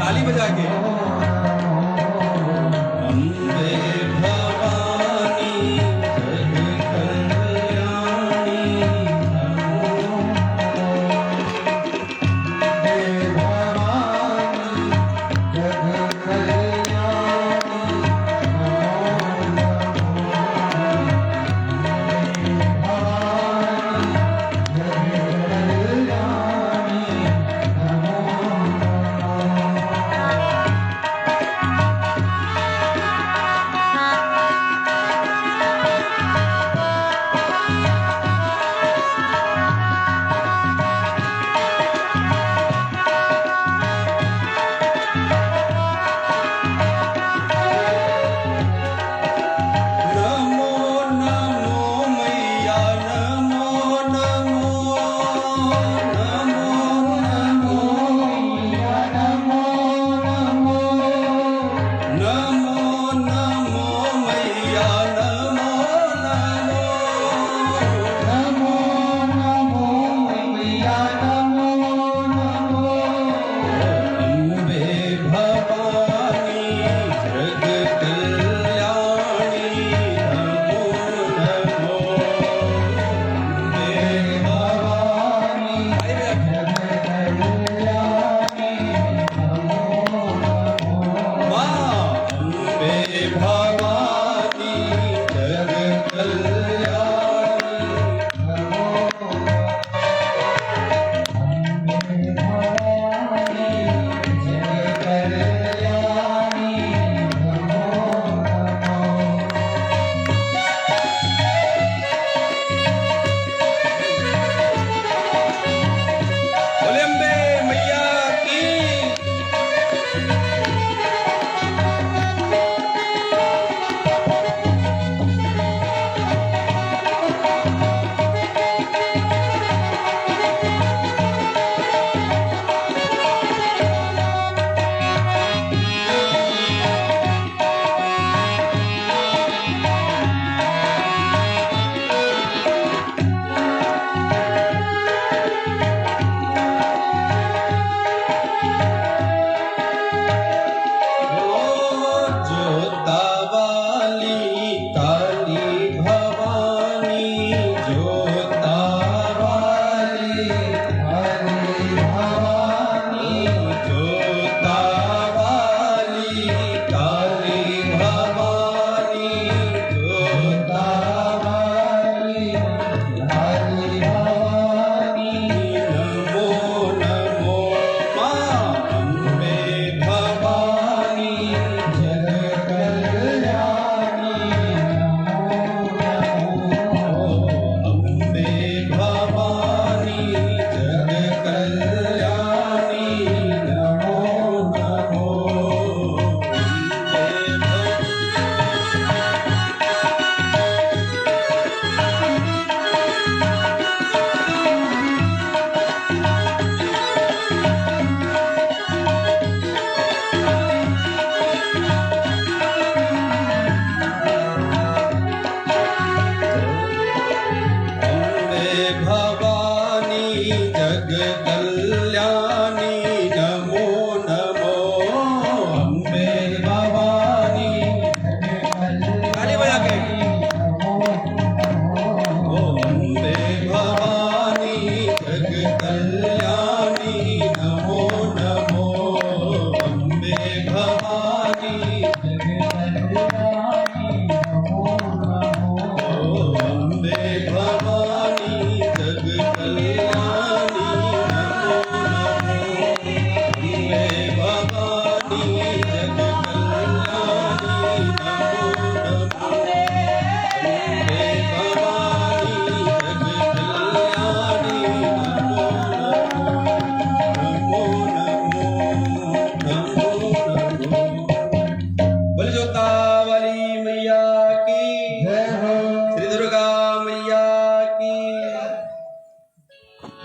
ताली बजा के अम्बे भवानी जग कल्याणी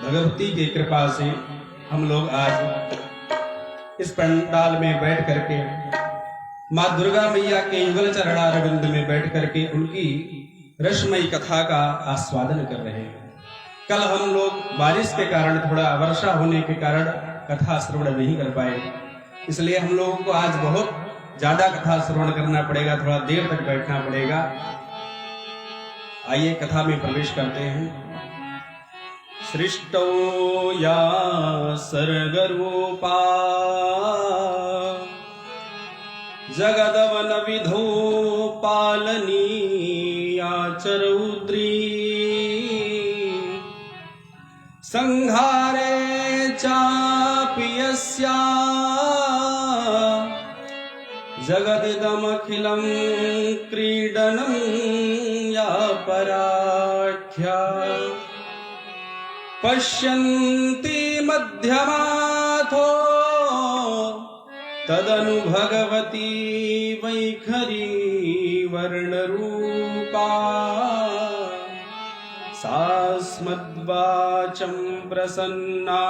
भगवती की कृपा से हम लोग आज इस पंडाल में बैठ करके माँ दुर्गा मैया के युगल चरणारविंद में बैठ करके उनकी रसमयी कथा का आस्वादन कर रहे हैं। कल हम लोग बारिश के कारण, थोड़ा वर्षा होने के कारण कथा श्रवण नहीं कर पाए, इसलिए हम लोगों को आज बहुत ज्यादा कथा श्रवण करना पड़ेगा, थोड़ा देर तक बैठना पड़ेगा। आइए कथा में प्रवेश करते हैं। सृष्टो या सर्गरूपा जगदवन विधो पालनीया च रौद्री संहारे चापि यस्या जगदिदमखिलं क्रीडनं या पराख्या पश्यन्ति मध्यमाथो तदनु भगवती वैखरी वर्णरूपा सास्मद्वाचं प्रसन्ना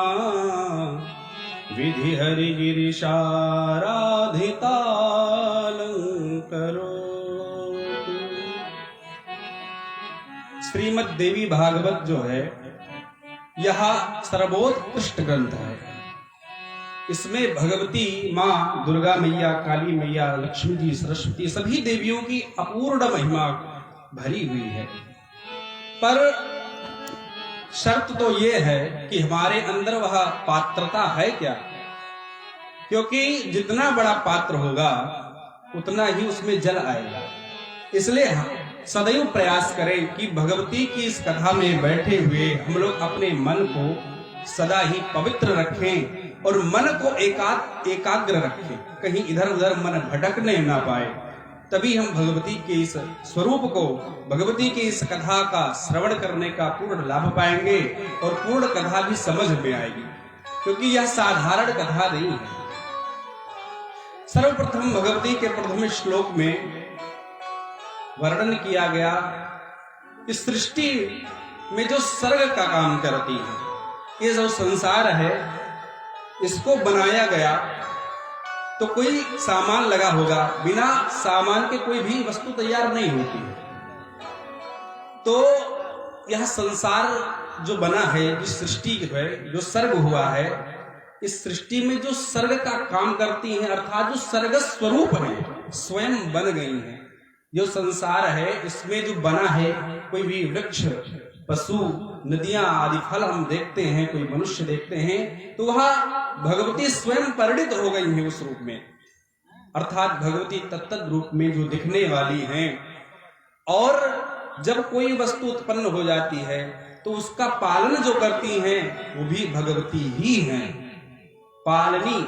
विधि हरिगिरिशाराधितालंकरोतु। श्रीमद् देवी भागवत जो है यह सर्वोत्कृष्ट ग्रंथ है। इसमें भगवती माँ दुर्गा मैया, काली मैया, लक्ष्मी जी, सरस्वती सभी देवियों की अपूर्ण महिमा भरी हुई है। पर शर्त तो ये है कि हमारे अंदर वह पात्रता है क्या, क्योंकि जितना बड़ा पात्र होगा उतना ही उसमें जल आएगा। इसलिए सदैव प्रयास करें कि भगवती की इस कथा में बैठे हुए हम लोग अपने मन को सदा ही पवित्र रखें और मन को एकाग्र रखें, कहीं इधर उधर मन भटकने ना पाए। तभी हम भगवती के इस स्वरूप को, भगवती की इस कथा का श्रवण करने का पूर्ण लाभ पाएंगे और पूर्ण कथा भी समझ में आएगी, क्योंकि यह साधारण कथा नहीं है। सर्वप्रथम भगवती के प्रथम श्लोक में वर्णन किया गया इस सृष्टि में जो सर्ग का काम करती है, ये जो संसार है इसको बनाया गया तो कोई सामान लगा होगा, बिना सामान के कोई भी वस्तु तैयार नहीं होती है। तो यह संसार जो बना है, जिस सृष्टि है, जो सर्ग हुआ है, इस सृष्टि में जो सर्ग का काम करती है, अर्थात जो सर्ग स्वरूप है, स्वयं बन गई है। जो संसार है इसमें जो बना है, कोई भी वृक्ष, पशु, नदियां आदि फल हम देखते हैं, कोई मनुष्य देखते हैं, तो वह भगवती स्वयं परिणित हो गई है उस रूप में, अर्थात भगवती तत्त रूप में जो दिखने वाली हैं। और जब कोई वस्तु उत्पन्न हो जाती है तो उसका पालन जो करती हैं वो भी भगवती ही हैं। पालनी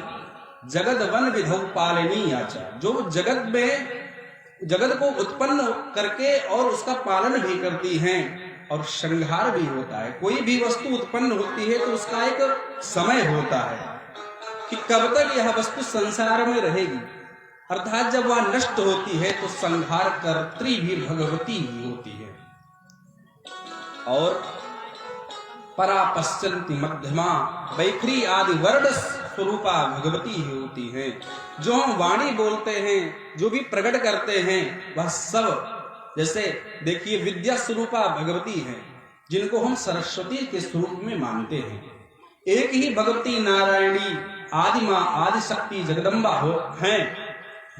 जगद वन विधौ पालनी आचा, जो जगत को उत्पन्न करके और उसका पालन भी करती हैं और श्रृंगार भी होता है। कोई भी वस्तु उत्पन्न होती है तो उसका एक समय होता है कि कब तक यह वस्तु संसार में रहेगी, अर्थात जब वह नष्ट होती है तो संहार कर्त्री भी भगवती ही होती है। और परा पश्चंती मध्यमा वैखरी आदि वर्ण स्वरूपा भगवती ही होती है। जो हम वाणी बोलते हैं, जो भी प्रकट करते हैं, वह सब, जैसे देखिए विद्या स्वरूपा भगवती है, जिनको हम सरस्वती के स्वरूप में मानते हैं। एक ही भगवती नारायणी आदि माँ, आदि शक्ति जगदम्बा हैं,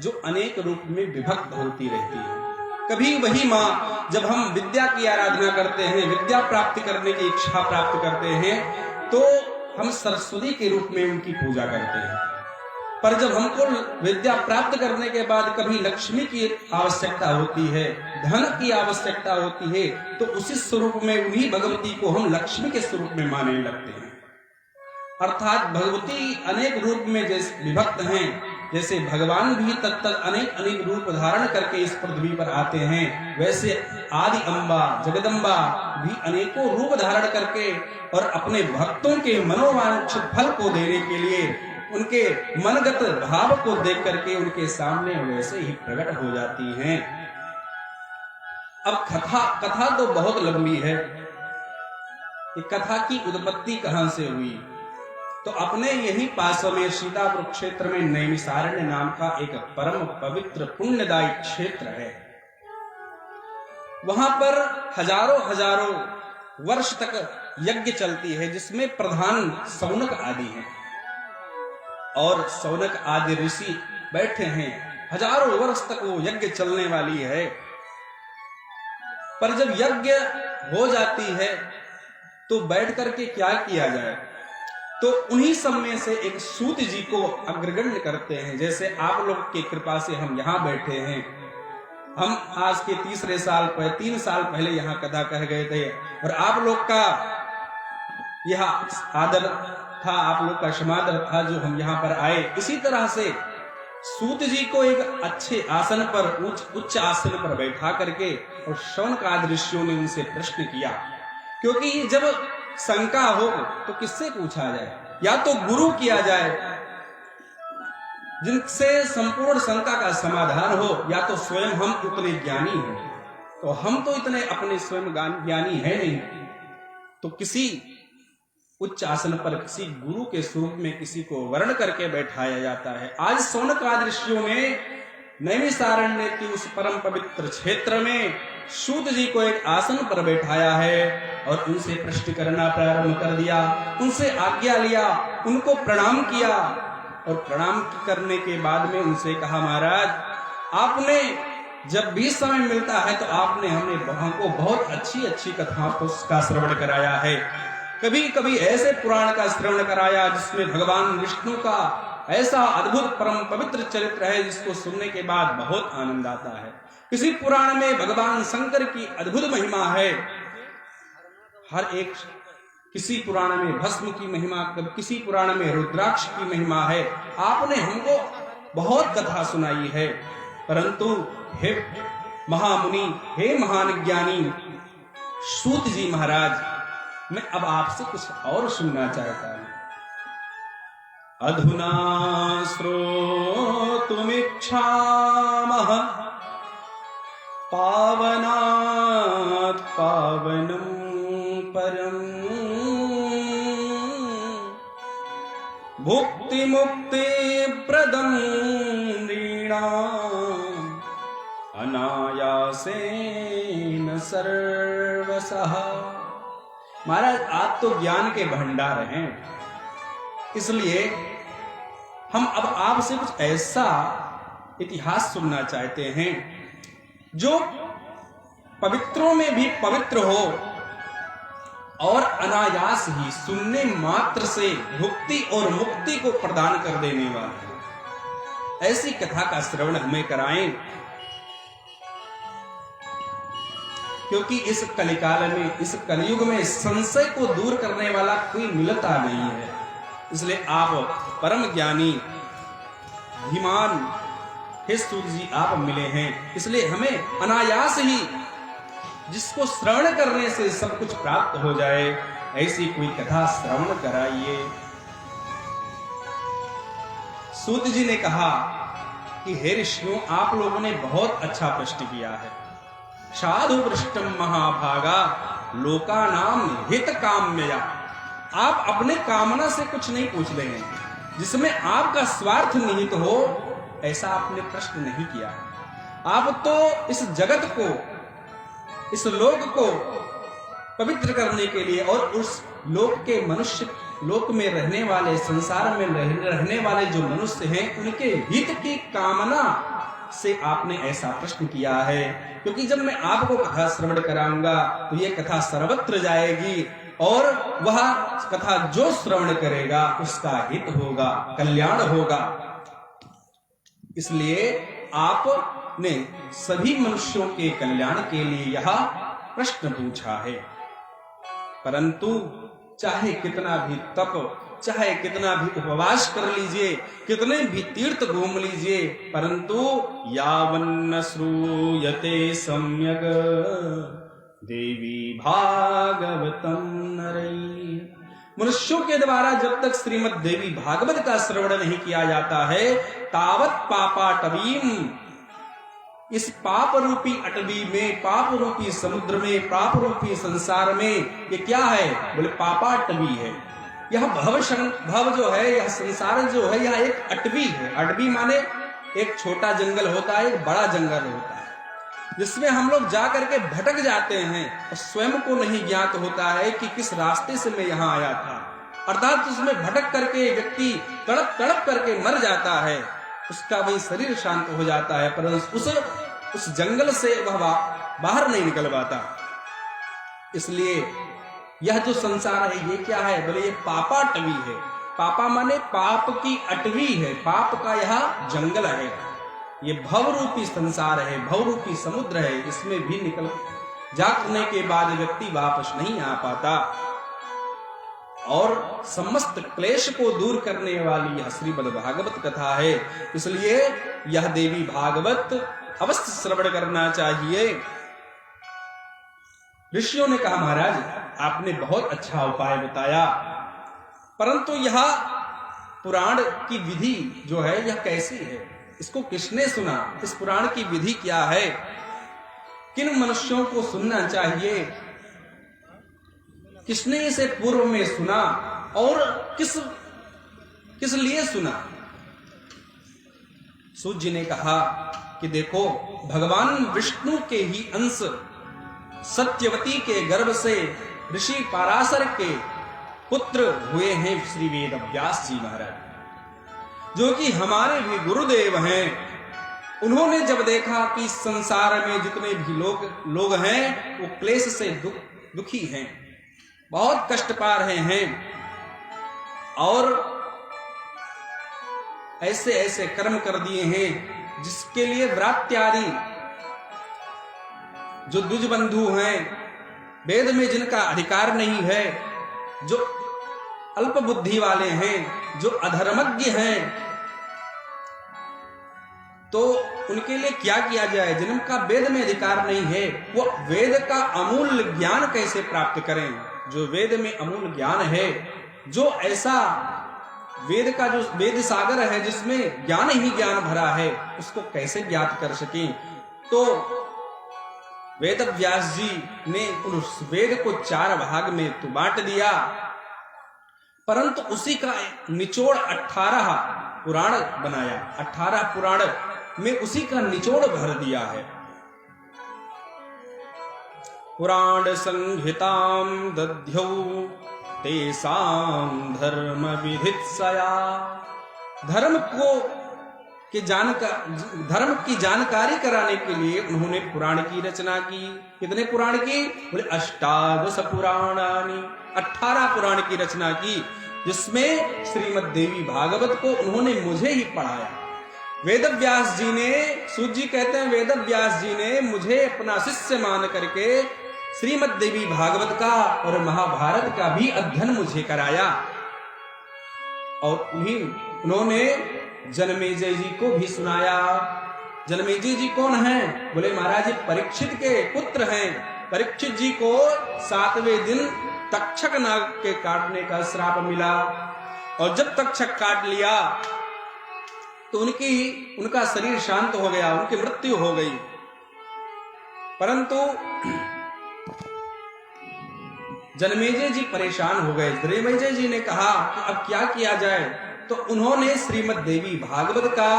जो अनेक रूप में विभक्त होती रहती है। कभी वही माँ, जब हम विद्या की आराधना करते हैं, विद्या प्राप्ति करने की इच्छा प्राप्त करते हैं, तो हम सरस्वती के रूप में उनकी पूजा करते हैं। पर जब हमको विद्या प्राप्त करने के बाद कभी लक्ष्मी की आवश्यकता होती है, धन की आवश्यकता होती है, तो उसी स्वरूप में उन्हीं भगवती को हम लक्ष्मी के स्वरूप में मानने लगते हैं। अर्थात भगवती अनेक रूप में जैसे विभक्त हैं, जैसे भगवान भी तत्त अनेक रूप धारण करके इस पृथ्वी पर आते हैं, वैसे आदि अम्बा जगदम्बा भी अनेकों रूप धारण करके और अपने भक्तों के मनोवांछित फल को देने के लिए, उनके मनगत भाव को देख करके उनके सामने वैसे ही प्रकट हो जाती हैं। अब कथा तो बहुत लंबी है। ये कथा की उत्पत्ति कहां से हुई? तो अपने यही पास में सीतापुर क्षेत्र में नैमिषारण्य नाम का एक परम पवित्र पुण्यदायी क्षेत्र है। वहां पर हजारों वर्ष तक यज्ञ चलती है, जिसमें प्रधान सौनक आदि हैं। और शौनक आदि ऋषि बैठे हैं, हजारों वर्ष तक वो यज्ञ चलने वाली है। पर जब यज्ञ हो जाती है तो बैठ करके क्या किया जाए, तो उन्हीं सब में से एक सूत जी को अग्रगण्य करते हैं। जैसे आप लोग की कृपा से हम यहाँ बैठे हैं, हम आज के 3 साल पहले यहाँ कथा कह गए थे, और आप लोग का यह आदर था, आप लोग का समादर था जो हम यहाँ पर आए। इसी तरह से सूत जी को एक अच्छे आसन पर, उच्च आसन पर बैठा करके, और शौनक आदि ऋषियों ने उनसे प्रश्न किया, क्योंकि जब शंका हो तो किससे पूछा जाए, या तो गुरु किया जाए जिनसे संपूर्ण शंका का समाधान हो, या तो स्वयं हम उतने ज्ञानी हैं। तो हम तो इतने अपने स्वयं ज्ञानी है नहीं, तो किसी उच्च आसन पर किसी गुरु के स्वरूप में किसी को वर्ण करके बैठाया जाता है। आज शौनक आदि ऋषियों ने नैमिषारण्य की उस परम पवित्र क्षेत्र में सूत जी को एक आसन पर बैठाया है और उनसे प्रश्न करना प्रारंभ कर दिया, उनसे आज्ञा लिया, उनको प्रणाम किया, और प्रणाम करने के बाद में उनसे कहा, महाराज आपने जब भी समय मिलता है तो आपने हमको बहुत अच्छी अच्छी कथाओं का श्रवण कराया है। कभी कभी ऐसे पुराण का श्रवण कराया जिसमें भगवान विष्णु का ऐसा अद्भुत परम पवित्र चरित्र है जिसको सुनने के बाद बहुत आनंद आता है। किसी पुराण में भगवान शंकर की अद्भुत महिमा है, हर एक किसी पुराण में भस्म की महिमा, किसी पुराण में रुद्राक्ष की महिमा है। आपने हमको बहुत कथा सुनाई है, परंतु हे महामुनि, हे महान ज्ञानी सूत जी महाराज, मैं अब आपसे कुछ और सुनना चाहता हूं। अधुना श्रोतुमिच्छामः पावनात् पावनं परम् भुक्ति मुक्ति प्रदं नृणाम् अनायासेन सर्वशः। महाराज आप तो ज्ञान के भंडार हैं, इसलिए हम अब आपसे कुछ ऐसा इतिहास सुनना चाहते हैं जो पवित्रों में भी पवित्र हो और अनायास ही सुनने मात्र से भुक्ति और मुक्ति को प्रदान कर देने वाला है। ऐसी कथा का श्रवण हमें कराएं, क्योंकि इस कलिकाल में, इस कलयुग में संशय को दूर करने वाला कोई मिलता नहीं है। इसलिए आप परम ज्ञानी धीमान हे सूत जी आप मिले हैं, इसलिए हमें अनायास ही जिसको श्रवण करने से सब कुछ प्राप्त हो जाए, ऐसी कोई कथा श्रवण कराइए। सूत जी ने कहा कि हे ऋषियों, आप लोगों ने बहुत अच्छा प्रश्न किया है। साधु पृष्ठम महाभागा लोकानाम हित काम्यया। आप अपने कामना से कुछ नहीं पूछ रहे हैं, जिसमें आपका स्वार्थ निहित हो, ऐसा आपने प्रश्न नहीं किया। आप तो इस जगत को, इस लोक को पवित्र करने के लिए और उस लोक के मनुष्य, लोक में रहने वाले, संसार में रहने वाले जो मनुष्य हैं, उनके हित की कामना से आपने ऐसा प्रश्न किया है। क्योंकि जब मैं आपको कथा श्रवण कराऊंगा तो ये कथा सर्वत्र जाएगी, और वह कथा जो श्रवण करेगा उसका हित होगा, कल्याण होगा। इसलिए आपने सभी मनुष्यों के कल्याण के लिए यह प्रश्न पूछा है। परंतु चाहे कितना भी तप, चाहे कितना भी उपवास कर लीजिए, कितने भी तीर्थ घूम लीजिए, परंतु यावन्न श्रूयते सम्यक देवी भागवतम नरैः। मनुष्यों के द्वारा जब तक श्रीमद् देवी भागवत का श्रवण नहीं किया जाता है, तावत पापाटवीम, इस पाप रूपी अटवी में, पाप रूपी समुद्र में, पाप रूपी संसार में, ये क्या है? बोले पापाटवी है। यह भव जो है, यह संसार जो है, यह एक अटवी है। अटवी माने एक छोटा जंगल होता है, एक बड़ा जंगल होता है, जिसमें हम लोग जा करके भटक जाते हैं और स्वयं को नहीं ज्ञात होता है कि किस रास्ते से मैं यहाँ आया था। अर्थात उसमें भटक करके व्यक्ति तड़प तड़प करके मर जाता है, उसका वही शरीर शांत हो जाता है, परंतु उस जंगल से वह बाहर नहीं निकल पाता। इसलिए यह जो संसार है ये क्या है? बोले ये पापाटवी है। पापा माने पाप की अटवी है, पाप का यह जंगल है। ये भवरूपी संसार है, भवरूपी समुद्र है। इसमें भी निकल जाने के बाद व्यक्ति वापस नहीं आ पाता। और समस्त क्लेश को दूर करने वाली यह श्रीमद् भागवत कथा है। इसलिए यह देवी भागवत अवश्य श्रवण करना चाहिए। ऋषियों ने कहा, महाराज आपने बहुत अच्छा उपाय बताया, परंतु यह पुराण की विधि जो है यह कैसी है? इसको किसने सुना? इस पुराण की विधि क्या है? किन मनुष्यों को सुनना चाहिए? किसने इसे पूर्व में सुना और किस लिए सुना? सूत जी ने कहा कि देखो, भगवान विष्णु के ही अंश सत्यवती के गर्भ से ऋषि पराशर के पुत्र हुए हैं श्री वेद व्यास जी महाराज, जो कि हमारे भी गुरुदेव हैं। उन्होंने जब देखा कि संसार में जितने भी लोग हैं वो क्लेश से दुखी हैं, बहुत कष्ट पा रहे हैं, और ऐसे ऐसे कर्म कर दिए हैं जिसके लिए व्रात्यादि जो द्विजबंधु हैं, वेद में जिनका अधिकार नहीं है, जो अल्प बुद्धि वाले हैं, जो अधर्मज्ञ हैं, तो उनके लिए क्या किया जाए? जिनका वेद में अधिकार नहीं है वो वेद का अमूल्य ज्ञान कैसे प्राप्त करें? जो वेद में अमूल्य ज्ञान है, जो ऐसा वेद का जो वेद सागर है जिसमें ज्ञान ही ज्ञान भरा है, उसको कैसे ज्ञात कर सकें? तो वेद व्यास जी ने उस वेद को 4 भाग में तो बांट दिया, परंतु उसी का निचोड़ 18 पुराण बनाया। 18 पुराण में उसी का निचोड़ भर दिया है। पुराण संहिताम दध्यौ तेसाम धर्म विधित्सया। धर्म की जानकारी कराने के लिए उन्होंने पुराण की रचना की। कितने पुराण की? बोले 18 पुराणानि, 18 पुराण की रचना की, जिसमें श्रीमद् देवी भागवत को उन्होंने मुझे ही पढ़ाया। वेद व्यास जी ने, सूत जी कहते हैं, वेद व्यास जी ने मुझे अपना शिष्य मान करके श्रीमद् देवी भागवत का और महाभारत का भी अध्ययन मुझे कराया। और उन्होंने जनमेजय जी को भी सुनाया। जनमेजय जी कौन हैं? बोले महाराज परीक्षित के पुत्र हैं। परीक्षित जी को 7वें दिन तक्षक नाग के काटने का श्राप मिला, और जब तक्षक काट लिया तो उनका शरीर शांत हो गया, उनकी मृत्यु हो गई। परंतु जनमेजय जी परेशान हो गए। जनमेजय जी ने कहा कि अब क्या किया जाए? तो उन्होंने श्रीमद् देवी भागवत का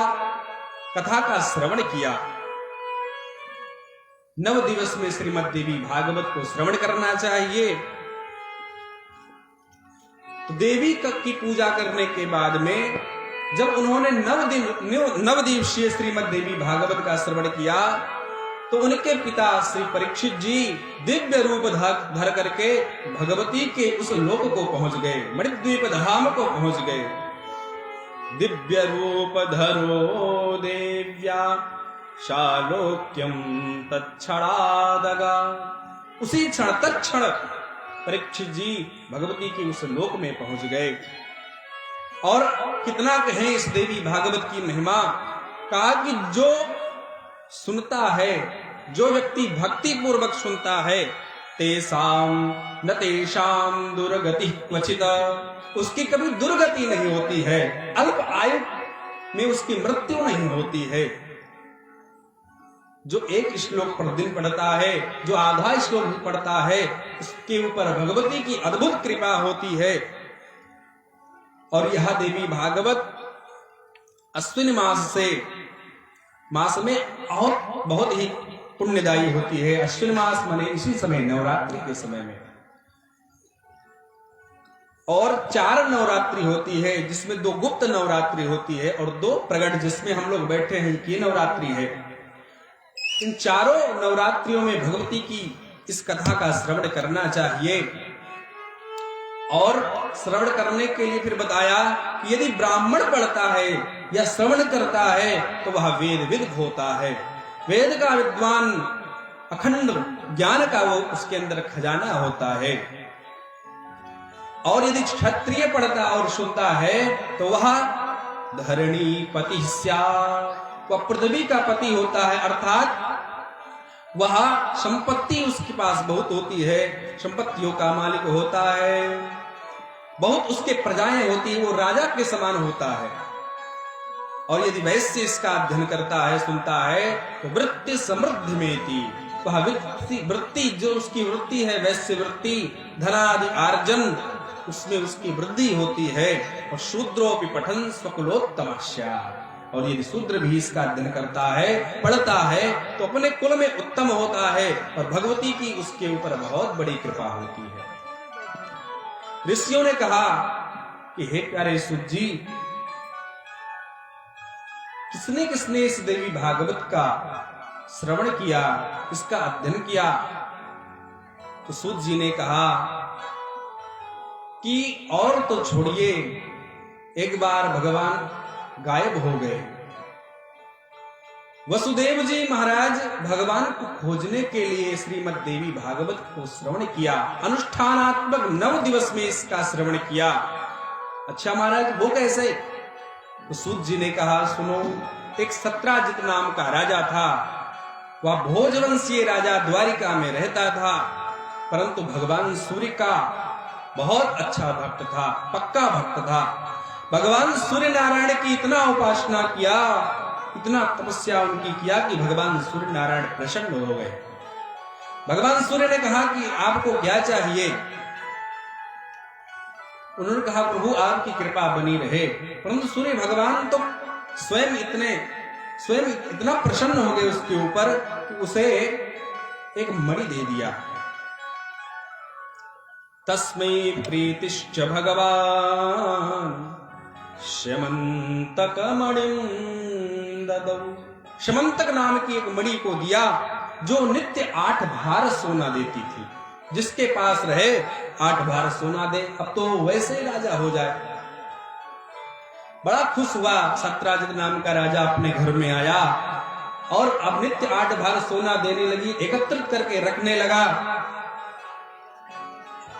कथा का श्रवण किया। 9 दिवस में श्रीमद् देवी भागवत को श्रवण करना चाहिए। तो देवी की पूजा करने के बाद में जब उन्होंने 9 दिवसीय श्रीमद् देवी भागवत का श्रवण किया, तो उनके पिता श्री परीक्षित जी दिव्य रूप धर करके भगवती के उस लोक को पहुंच गए, मणिद्वीप धाम को पहुंच गए। दिव्य रूप धरो देव्या शालोक्यम तत्क्षणादगा। उसी क्षण तत्क्षण परीक्षित जी भगवती के उस लोक में पहुंच गए। और कितना कहें इस देवी भागवत की महिमा। कहा कि जो सुनता है, जो व्यक्ति भक्ति पूर्वक सुनता है, तेसाम न तेषाम दुर्गति क्वचित, उसकी कभी दुर्गति नहीं होती है, अल्प आयु में उसकी मृत्यु नहीं होती है। जो एक श्लोक प्रतिदिन पढ़ता है, जो आधा श्लोक भी पढ़ता है, उसके ऊपर भगवती की अद्भुत कृपा होती है। और यह देवी भागवत अश्विन मास में और बहुत ही पुण्यदायी होती है। अश्विन मास माने इसी समय, नवरात्रि के समय में। और 4 नवरात्रि होती है, जिसमें 2 गुप्त नवरात्रि होती है और 2 प्रगट जिसमें हम लोग बैठे हैं की नवरात्रि है। इन चारों नवरात्रियों में भगवती की इस कथा का श्रवण करना चाहिए। और श्रवण करने के लिए फिर बताया कि यदि ब्राह्मण पढ़ता है या श्रवण करता है तो वह वेदविद होता है। वेद का विद्वान, अखंड ज्ञान का वो उसके अंदर खजाना होता है। और यदि क्षत्रिय पढ़ता और सुनता है तो वह धरणी पति स्यात्, वह पृथ्वी का पति होता है, अर्थात वह संपत्ति उसके पास बहुत होती है, संपत्तियों का मालिक होता है, बहुत उसके प्रजाएं होती है, वो राजा के समान होता है। और यदि वैश्य इसका अध्ययन करता है, सुनता है तो वृत्ति समृद्धि में थी, वह वृत्ति जो उसकी वृत्ति है वैश्य वृत्ति, धनादि आर्जन, उसमें उसकी वृद्धि होती है। और शूद्रोपि पठन स्वकुलोत्तमस्य, और यदि शूद्र भी इसका अध्ययन करता है, पढ़ता है तो अपने कुल में उत्तम होता है और भगवती की उसके ऊपर बहुत बड़ी कृपा होती है। ऋषियों ने कहा कि हे प्यारे सूत जी, किसने किसने इस देवी भागवत का श्रवण किया, इसका अध्ययन किया? तो सूत जी ने कहा कि और तो छोड़िए, एक बार भगवान गायब हो गए। वसुदेव जी महाराज भगवान को खोजने के लिए श्रीमद् देवी भागवत को श्रवण किया, अनुष्ठानात्मक 9 दिवस में इसका श्रवण किया। अच्छा महाराज वो कैसे? तो सूत जी ने कहा सुनो, एक सत्राजित नाम का राजा था, वह भोजवंशीय राजा द्वारिका में रहता था, परंतु भगवान सूर्य का बहुत अच्छा भक्त था, पक्का भक्त था। भगवान सूर्य नारायण की इतना उपासना किया, इतना तपस्या उनकी किया कि भगवान सूर्य नारायण प्रसन्न हो गए। भगवान सूर्य ने कहा कि आपको क्या चाहिए? उन्होंने कहा प्रभु आपकी कृपा बनी रहे। परंतु सूर्य भगवान तो स्वयं इतना प्रसन्न हो गए उसके ऊपर कि उसे एक मणि दे दिया। तस्मै प्रीतिश्च भगवान श्यमंतक मणिं ददौ, श्यमंतक नाम की एक मणि को दिया जो नित्य 8 भार सोना देती थी। जिसके पास रहे 8 भार सोना दे, अब तो वैसे ही राजा हो जाए। बड़ा खुश हुआ सत्राजित नाम का राजा, अपने घर में आया और अब नित्य 8 भार सोना देने लगी, एकत्रित करके रखने लगा।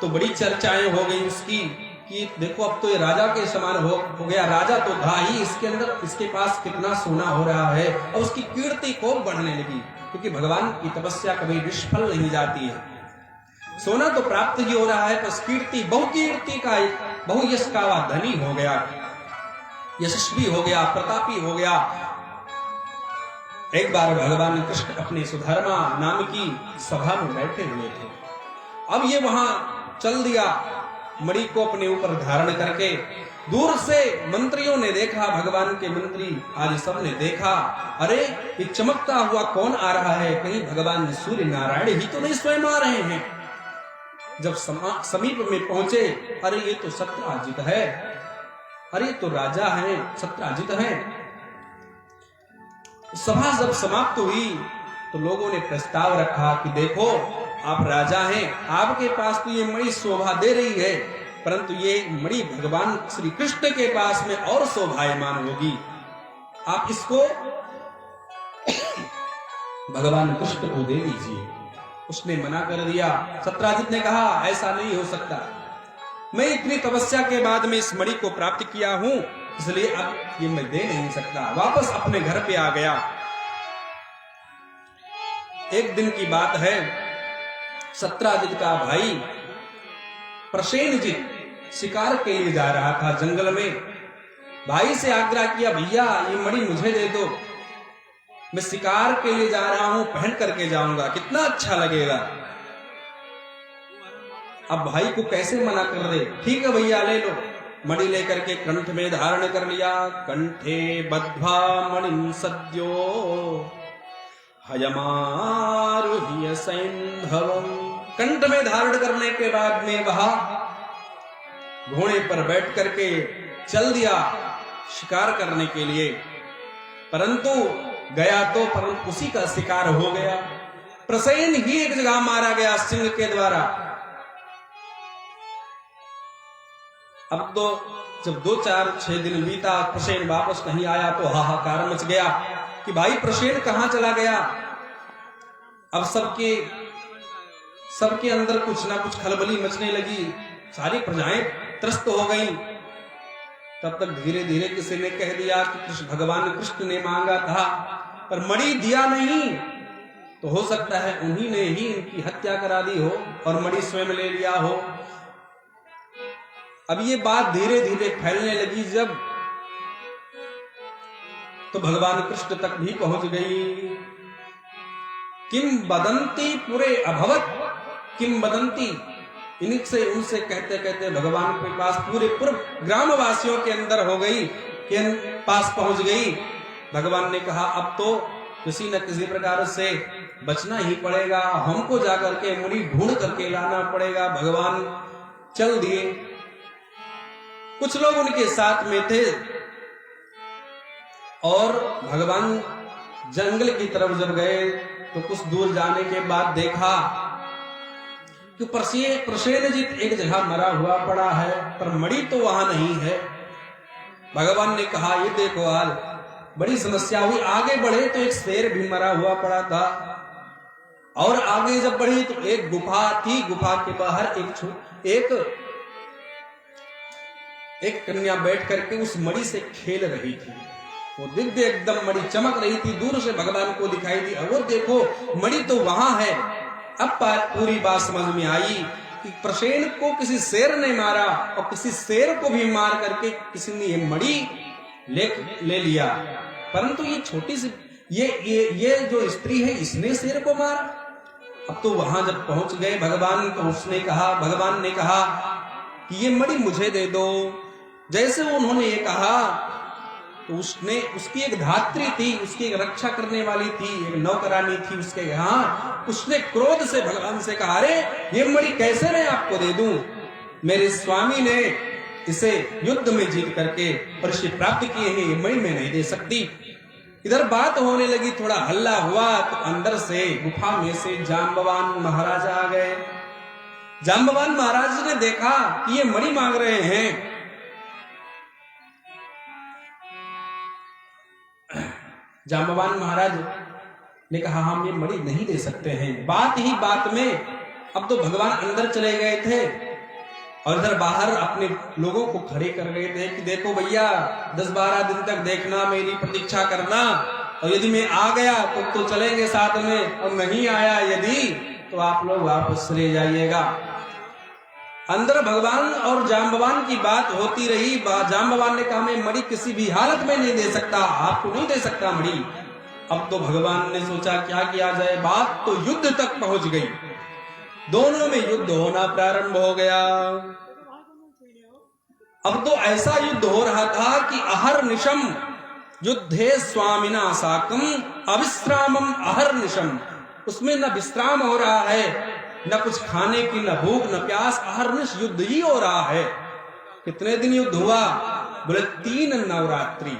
तो बड़ी चर्चाएं हो गई उसकी कि देखो अब तो ये राजा के समान हो गया, राजा तो था ही, इसके अंदर इसके पास कितना सोना हो रहा है। और उसकी कीर्ति खूब बढ़ने लगी, क्योंकि भगवान की तपस्या कभी निष्फल नहीं जाती है। सोना तो प्राप्त ही हो रहा है, पर कीर्ति, बहुकीर्ति का, बहुयश का वह धनी हो गया, यशस्वी हो गया, प्रतापी हो गया। एक बार भगवान कृष्ण अपने सुधर्मा नाम की सभा में बैठे हुए थे। अब ये वहां चल दिया मणि को अपने ऊपर धारण करके। दूर से मंत्रियों ने देखा, भगवान के मंत्री आदि सब ने देखा, अरे ये चमकता हुआ कौन आ रहा है? कहीं भगवान सूर्य नारायण ही तो नहीं स्वयं आ रहे हैं? जब समीप में पहुंचे, अरे ये तो सत्राजित है, अरे तो राजा है, सत्राजित है। सभा जब समाप्त हुई तो लोगों ने प्रस्ताव रखा कि देखो आप राजा हैं, आपके पास तो ये मणि शोभा दे रही है, परंतु ये मणि भगवान श्री कृष्ण के पास में और शोभायमान होगी, आप इसको भगवान कृष्ण को दे दीजिए। उसने मना कर दिया। सत्राजित ने कहा ऐसा नहीं हो सकता, मैं इतनी तपस्या के बाद में इस मणि को प्राप्त किया हूं, इसलिए अब ये मैं दे नहीं सकता। वापस अपने घर पे आ गया। एक दिन की बात है, सत्राजित का भाई प्रसेनजित शिकार के लिए जा रहा था जंगल में। भाई से आग्रह किया, भैया ये मणि मुझे दे दो, मैं शिकार के लिए जा रहा हूं, पहन करके जाऊंगा, कितना अच्छा लगेगा। अब भाई को कैसे मना कर दे? ठीक है भैया ले लो। मणि लेकर के कंठ में धारण कर लिया। कंठे बद्ध्वा मणिं सद्यो हयमारुह्य सैन्धवम्। कंठ में धारण करने के बाद में वह घोड़े पर बैठ करके चल दिया शिकार करने के लिए, परंतु गया तो परंतु उसी का शिकार हो गया। प्रसेन ही एक जगह मारा गया सिंह के द्वारा। अब तो जब 2-4-6 दिन बीता, प्रसेन वापस नहीं आया तो हाहाकार मच गया कि भाई प्रसेन कहां चला गया। अब सबके अंदर कुछ ना कुछ खलबली मचने लगी, सारी प्रजाएं त्रस्त हो गईं। तब तक धीरे धीरे किसी ने कह दिया कि भगवान कृष्ण ने मांगा था पर मणि दिया नहीं, तो हो सकता है उन्हीं ने ही इनकी हत्या करा दी हो और मणि स्वयं ले लिया हो। अब ये बात धीरे धीरे फैलने लगी जब, तो भगवान कृष्ण तक भी पहुंच गई। किम बदंती पुरे अभवत किम बदंती, इनसे उनसे कहते कहते भगवान के पास पूरे ग्रामवासियों के अंदर हो गई, के पास पहुंच गई। भगवान ने कहा अब तो किसी न किसी प्रकार से बचना ही पड़ेगा, हमको जाकर के मुनि ढूंढ करके लाना पड़ेगा। भगवान चल दिए। कुछ लोग उनके साथ में थे और भगवान जंगल की तरफ जब गए तो कुछ दूर जाने के बाद देखा कि प्रसेनजित एक जगह मरा हुआ पड़ा है, पर मणि तो वहां नहीं है। भगवान ने कहा ये देखो हाल, बड़ी समस्या हुई। आगे बढ़े तो एक शेर भी मरा हुआ पड़ा था, और आगे जब बढ़े तो एक गुफा थी, गुफा के बाहर एक कन्या बैठ करके उस मणि से खेल रही थी। वो दिव्य एकदम मणि चमक रही थी, दूर से भगवान को दिखाई दी। और वो देखो मणि तो वहां है। अब पूरी बात समझ में आई कि प्रसेन को किसी शेर ने मारा और किसी शेर को भी मार करके किसी ने ये मणि ले लिया, परंतु ये छोटी सी ये जो स्त्री है इसने शेर को मारा। अब तो वहां जब पहुंच गए भगवान, तो भगवान ने कहा कि ये मणि मुझे दे दो। जैसे उन्होंने ये कहा तो उसकी एक धात्री थी, उसकी एक रक्षा करने वाली थी, एक नौकरानी थी उसके यहाँ। उसने क्रोध से भगवान से कहा अरे ये मणि कैसे मैं आपको दे दूं, मेरे स्वामी ने इसे युद्ध में जीत करके परिषद प्राप्त किए हैं, ये मणि मैं नहीं दे सकती। इधर बात होने लगी, थोड़ा हल्ला हुआ तो अंदर से गुफा में से जाम्बवान महाराज आ गए। जाम्बवान महाराज ने देखा कि ये मणि मांग रहे हैं। जाम्बवान महाराज ने कहा हम ये मणि नहीं दे सकते हैं। बात ही बात में अब तो भगवान अंदर चले गए थे और इधर बाहर अपने लोगों को खड़े कर गए थे कि देखो भैया 10-12 दिन तक देखना, मेरी प्रतीक्षा करना, और यदि मैं आ गया तो चलेंगे साथ में, और नहीं आया यदि तो आप लोग वापस चले जाइएगा। अंदर भगवान और जाम्बवान की बात होती रही। जाम्बवान ने कहा मैं मणि किसी भी हालत में नहीं दे सकता, आपको नहीं दे सकता मणि। अब तो भगवान ने सोचा क्या किया जाए, बात तो युद्ध तक पहुंच गई। दोनों में युद्ध होना प्रारंभ हो गया। अब तो ऐसा युद्ध हो रहा था कि अहर्निशम युद्धे स्वामिना साकम अविश्रामम अहर्निशम, उसमें न विश्राम हो रहा है, न कुछ खाने की, न भूख न प्यास, अहर्निश युद्ध ही हो रहा है। कितने दिन युद्ध हुआ? बोले 3 नवरात्रि।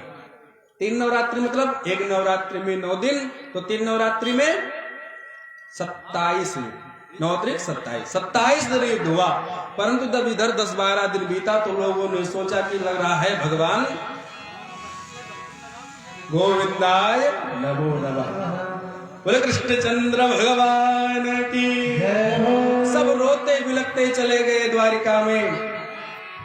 3 नवरात्रि मतलब एक नवरात्रि में 9 दिन, तो 3 नवरात्रि में 27, 27 दिन युद्ध हुआ। परंतु जब इधर 10-12 दिन बीता तो लोगों ने सोचा कि लग रहा है भगवान गोविंदाय नमो नमः, बोले कृष्णचंद्र भगवान की। सब रोते बिलखते चले गए द्वारिका में।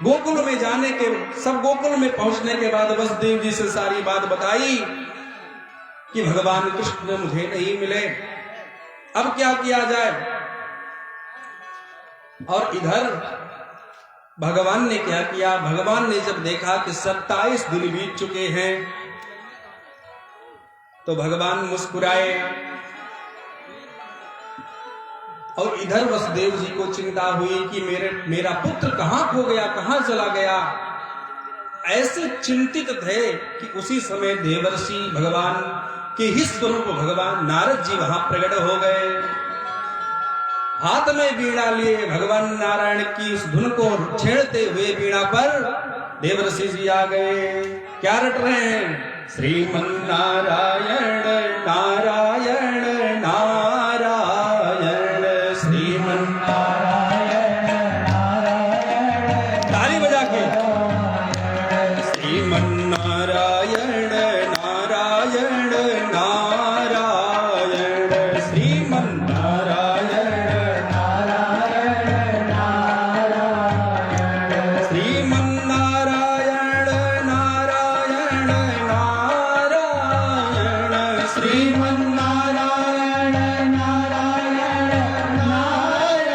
गोकुल में जाने के, सब गोकुल में पहुंचने के बाद वसुदेव जी से सारी बात बताई कि भगवान कृष्ण मुझे नहीं मिले, अब क्या किया जाए। और इधर भगवान ने क्या किया, भगवान ने जब देखा कि 27 दिन बीत चुके हैं तो भगवान मुस्कुराए। और इधर वसुदेव जी को चिंता हुई कि मेरा पुत्र कहां खो गया, कहां चला गया। ऐसे चिंतित थे कि उसी समय देवर्षि भगवान के ही स्वरूप भगवान नारद जी वहां प्रकट हो गए। हाथ में वीणा लिए भगवान नारायण की उस धुन को छेड़ते हुए वीणा पर देवर्षि जी आ गए। क्या रट रहे हैं? श्रीमन नारायण नारायण नारायण श्रीमन नारायण नारायण, ताली बजा के श्रीमन नारायण नारायण नारायण श्रीमन नारायण नारायण नारायण श्रीमन नारायण नारायण नारायण श्रीमन नारायण नारायण नारायण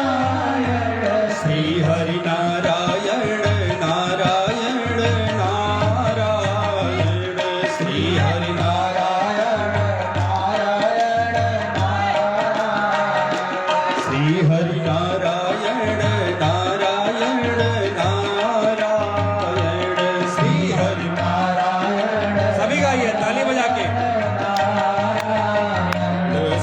श्री हरि नारायण नारायण नारायण श्री हरि नारायण नारायण नारायण श्री हरि नारायण नारायण नारायण श्री हरि नारायण। सभी गाइए ताली बजा के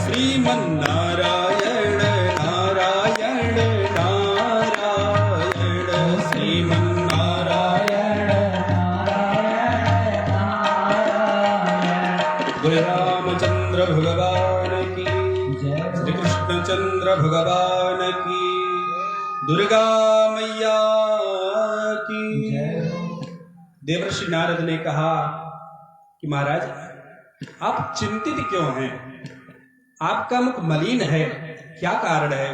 श्रीमन नारायण नारायण नारायण श्रीमन नारायण नारायण। गुरु रामचंद्र भगवान की जय, श्री कृष्णचंद्र भगवान की, दुर्गा मैया की जय। देवर्षि नारद ने कहा कि महाराज आप चिंतित क्यों हैं? आपका मुख मलिन है, क्या कारण है?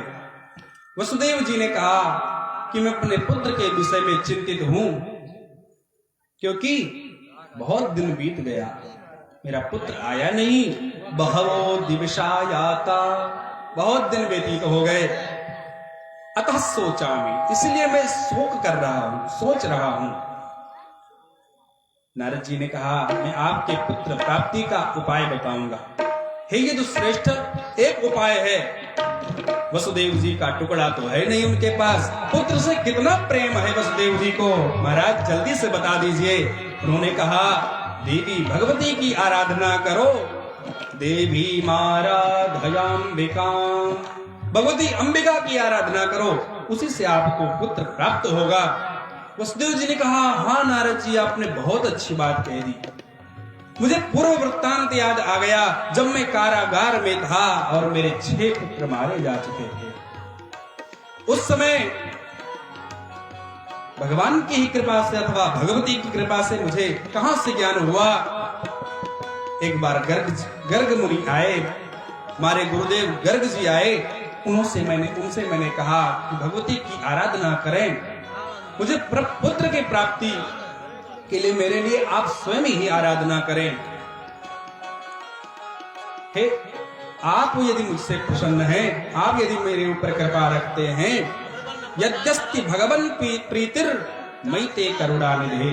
वसुदेव जी ने कहा कि मैं अपने पुत्र के विषय में चिंतित हूं, क्योंकि बहुत दिन बीत गया, मेरा पुत्र आया नहीं। बहवो दिवसायाता, बहुत दिन व्यतीत हो गए। अतः सोचामि, इसलिए मैं शोक कर रहा हूं, सोच रहा हूं। नारद जी ने कहा मैं आपके पुत्र प्राप्ति का उपाय बताऊंगा। हे यदुश्रेष्ठ, एक उपाय है। वसुदेव जी का टुकड़ा तो है नहीं उनके पास, पुत्र से कितना प्रेम है वसुदेव जी को, महाराज जल्दी से बता दीजिए। उन्होंने कहा देवी भगवती की आराधना करो। देवी माराधयाम्बिका, भगवती अंबिका की आराधना करो, उसी से आपको पुत्र प्राप्त होगा। वसुदेव जी ने कहा हाँ नारद जी, आपने बहुत अच्छी बात कह दी। मुझे पूर्व वृत्तांत याद आ गया, जब मैं कारागार में था और मेरे 6 पुत्र मारे जा चुके थे। उस समय भगवान की ही कृपा से अथवा भगवती की कृपा से मुझे कहां से ज्ञान हुआ। एक बार गर्ग मुनि आए, हमारे गुरुदेव गर्ग जी आए, उनसे मैंने कहा कि भगवती की आराधना करें, मुझे पुत्र की प्राप्ति के लिए मेरे लिए आप स्वयं ही आराधना करें। हे आप यदि मुझसे प्रसन्न हैं, आप यदि मेरे ऊपर कृपा रखते हैं, यद्यस्ति भगवन् प्रीतिर मयि करुणानिधे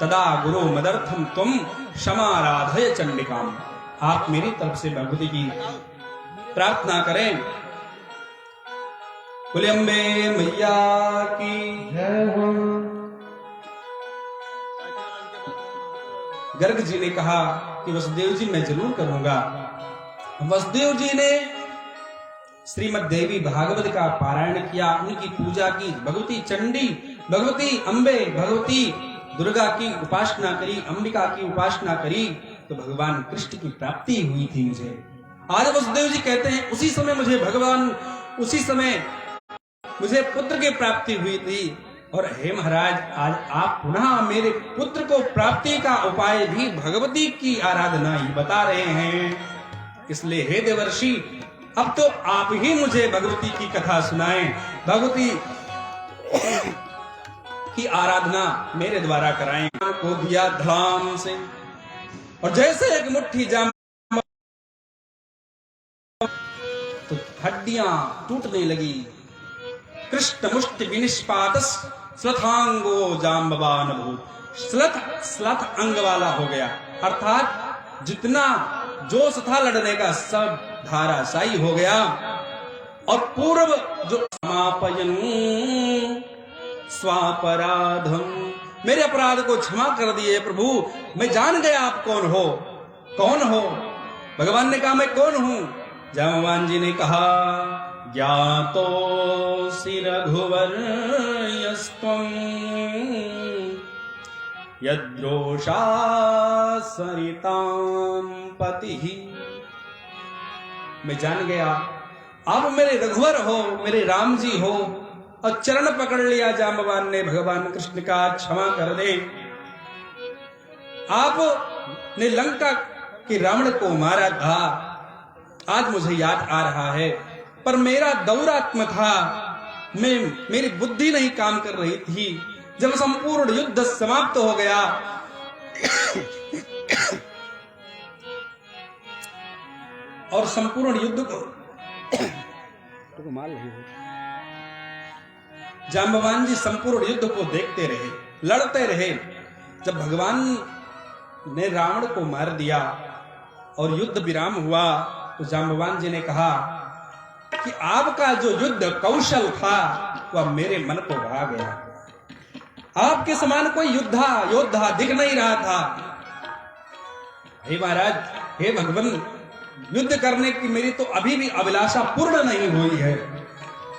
तदा गुरु मदर्थम तुम क्षमाराधय चंडिकाम। आप मेरी तरफ से भगवती की प्रार्थना करें। बोले अम्बे मैया की जय हो। गर्ग जी ने कहा कि वसुदेव जी मैं जरूर करूंगा। वसुदेव जी ने श्रीमद् देवी भागवत का पारायण किया, उनकी पूजा की, भगवती चंडी, भगवती अंबे, भगवती दुर्गा की उपासना करी, अंबिका की उपासना करी, तो भगवान कृष्ण की प्राप्ति हुई थी मुझे। आज वसुदेव जी कहते हैं उसी समय मुझे पुत्र की प्राप्ति हुई थी। और हे महाराज, आज आप पुनः मेरे पुत्र को प्राप्ति का उपाय भी भगवती की आराधना ही बता रहे हैं। इसलिए हे देवर्षि, अब तो आप ही मुझे भगवती की कथा सुनाएं, भगवती की आराधना मेरे द्वारा कराएं। को दिया धाम से और जैसे एक मुट्ठी जाम तो हड्डियां टूटने लगी। कृष्ण मुष्टि विनिष्पातस श्लथांगो जाम्बवान भूत, श्लथ अंग वाला हो गया, अर्थात जितना जोश था लड़ने का सब धाराशायी हो गया। और पूर्व जो समापयन स्वापराधम, मेरे अपराध को क्षमा कर दिए प्रभु, मैं जान गया आप कौन हो। भगवान ने कहा मैं कौन हूं। जाम्बवान जी ने कहा ज्ञातोऽसि रघुवर यस्त्वं यद्रोषा सरितां पतिः। मैं जान गया आप मेरे रघुवर हो, मेरे राम जी हो। और चरण पकड़ लिया जांबवान ने भगवान कृष्ण का, क्षमा कर दे। आपने लंका के रावण को मारा था, आज मुझे याद आ रहा है, पर मेरा दौरात्म था, मेरी बुद्धि नहीं काम कर रही थी। जब संपूर्ण युद्ध समाप्त हो गया और संपूर्ण युद्ध को मार रही हो, जांबवान जी संपूर्ण युद्ध को देखते रहे, लड़ते रहे। जब भगवान ने रावण को मार दिया और युद्ध विराम हुआ, तो जांबवान जी ने कहा कि आपका जो युद्ध कौशल था वह मेरे मन को भा गया। आपके समान कोई योद्धा दिख नहीं रहा था। हे महाराज, हे भगवान, युद्ध करने की मेरी तो अभी भी अभिलाषा पूर्ण नहीं हुई है।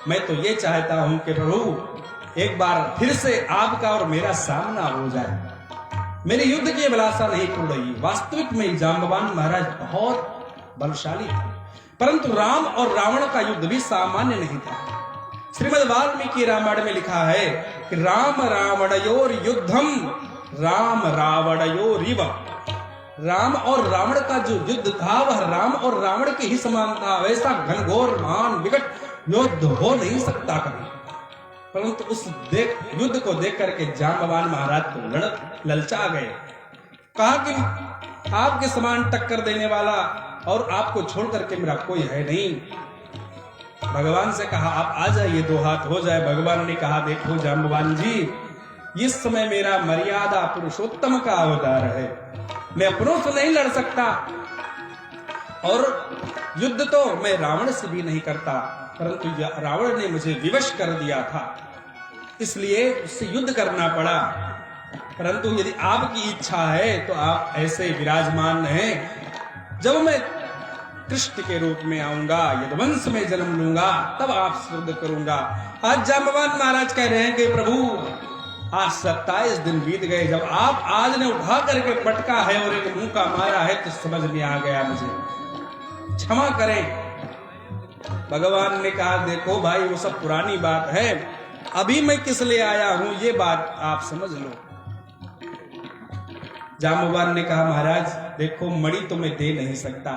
मैं तो ये चाहता हूं कि प्रभु एक बार फिर से आपका और मेरा सामना हो जाए। मेरी युद्ध की अभिलाषा नहीं पूर्ण हुई। वास्तविक में जांबवान महाराज बहुत बलशाली थे, परंतु राम और रावण का युद्ध भी सामान्य नहीं था। श्रीमद् वाल्मीकि रामायण में लिखा है कि राम रावणयोर युद्धम राम रावणयोरिव। राम और रावण का जो युद्ध था वह राम और रावण के ही समान था। वैसा घनघोर महान विकट युद्ध हो नहीं सकता कभी। परंतु उस युद्ध को देख करके जांबवान महाराज तो ललचा गए। कहा कि आपके समान टक्कर देने वाला और आपको छोड़ करके मेरा कोई है नहीं। भगवान से कहा आप आ जाइए, दो हाथ हो जाए। भगवान ने कहा देखो जांबवान जी, इस समय मेरा मर्यादा पुरुषोत्तम का अवतार है, मैं अपनों से नहीं लड़ सकता, और युद्ध तो मैं रावण से भी नहीं करता, परंतु रावण ने मुझे विवश कर दिया था, इसलिए उससे युद्ध करना पड़ा। परंतु यदि आपकी इच्छा है तो आप ऐसे विराजमान हैं, जब मैं कृष्ण के रूप में आऊंगा, यदुवंश में जन्म लूंगा, तब आप युद्ध करूंगा। आज जांबवान महाराज कह रहे हैं कि प्रभु आज 27 दिन बीत गए, जब आप आज ने उठा करके पटका है और एक मुंह का मारा है तो समझ में आ गया, मुझे क्षमा करें। भगवान ने कहा देखो भाई, वो सब पुरानी बात है, अभी मैं किस लिए आया हूं ये बात आप समझ लो। जांबवान ने कहा महाराज देखो, मणि तो मैं दे नहीं सकता,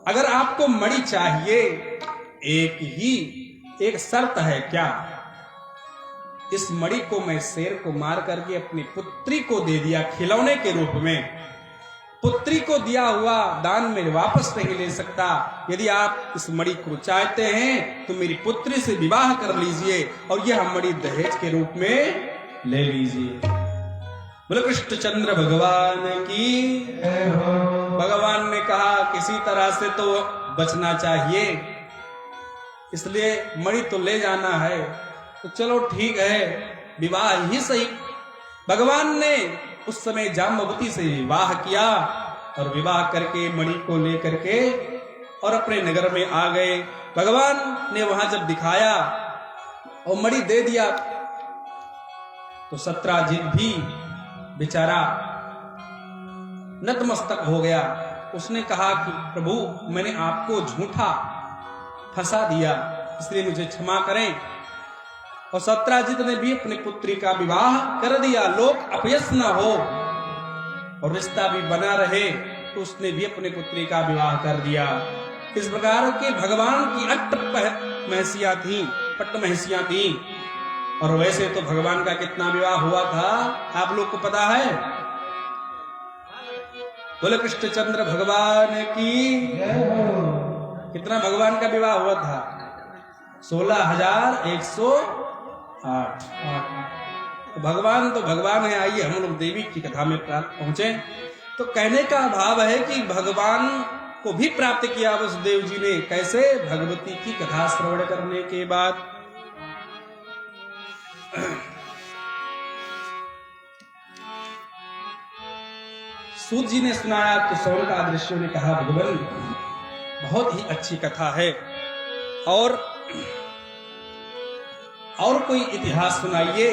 अगर आपको मणि चाहिए एक शर्त है। क्या? इस मणि को मैं शेर को मार करके अपनी पुत्री को दे दिया खिलौने के रूप में। पुत्री को दिया हुआ दान में वापस नहीं ले सकता। यदि आप इस मणि को चाहते हैं तो मेरी पुत्री से विवाह कर लीजिए और यह मणि दहेज के रूप में ले लीजिए। बोलो कृष्णचंद्र भगवान की। भगवान ने कहा किसी तरह से तो बचना चाहिए, इसलिए मणि तो ले जाना है, तो चलो ठीक है, विवाह ही सही। भगवान ने उस समय जाम्बवती से विवाह किया और विवाह करके मणि को लेकर के और अपने नगर में आ गए। भगवान ने वहां जब दिखाया और मणि दे दिया तो सत्राजित भी बेचारा नतमस्तक हो गया। उसने कहा कि प्रभु मैंने आपको झूठा फंसा दिया, इसलिए मुझे क्षमा करें। और सत्राजित ने भी अपनी पुत्री का विवाह कर दिया, लोक अपयश न हो और रिश्ता भी बना रहे, तो उसने भी अपनी पुत्री का विवाह कर दिया। इस प्रकार के भगवान की अट्ट महसियां थी, पट्ट महसियां थी। और वैसे तो भगवान का कितना विवाह हुआ था आप लोग को पता है? बोले कृष्णचंद्र भगवान की। कितना भगवान का विवाह हुआ था? 16,108। भगवान तो भगवान है। आइए हम लोग देवी की कथा में पहुंचे। तो कहने का भाव है कि भगवान को भी प्राप्त किया वसुदेव जी ने। कैसे? भगवती की कथा श्रवण करने के बाद। सूत जी ने सुनाया तो सौनकादिक ऋषियों ने कहा भगवान बहुत ही अच्छी कथा है। और और कोई इतिहास सुनाइए।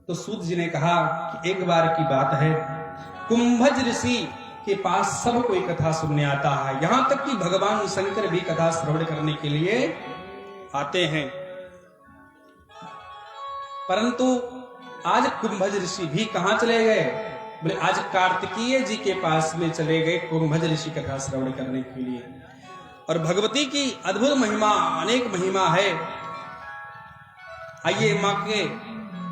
तो सूत जी ने कहा कि एक बार की बात है, कुंभज ऋषि के पास सब कोई कथा सुनने आता है, यहां तक कि भगवान शंकर भी कथा श्रवण करने के लिए आते हैं। परंतु आज कुंभज ऋषि भी कहां चले गए? बोले आज कार्तिकीय जी के पास में चले गए कुंभज ऋषि कथा श्रवण करने के लिए। और भगवती की अद्भुत महिमा, अनेक महिमा है। आइए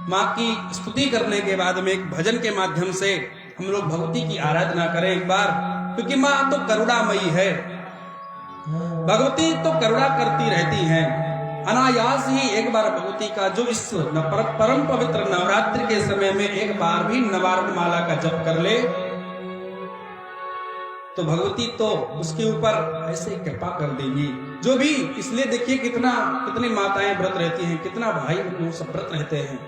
माँ की स्तुति करने के बाद में एक भजन के माध्यम से हम लोग भगवती की आराधना करें एक बार, क्योंकि माँ तो करुणामयी है। भगवती तो करुणा करती रहती हैं। अनायास ही एक बार भगवती का जो इस परम पवित्र नवरात्रि के समय में एक बार भी नवारण माला का जप कर ले तो भगवती तो उसके ऊपर ऐसे कृपा कर देगी। जो भी, इसलिए देखिए कितनी माताएं व्रत रहती हैं, कितना भाई सब व्रत रहते हैं,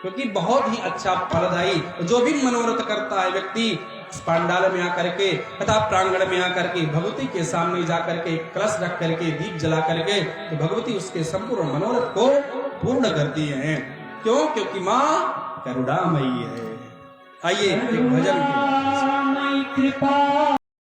क्योंकि बहुत ही अच्छा फलदायी। जो भी मनोरथ करता है व्यक्ति इस पंडाल में आकर के तथा प्रांगण में आकर के भगवती के सामने जाकर के कलश रख करके दीप जला करके तो भगवती उसके संपूर्ण मनोरथ को पूर्ण करती है। क्यों? क्योंकि माँ करुणामयी है। आइए एक भजन की कृपा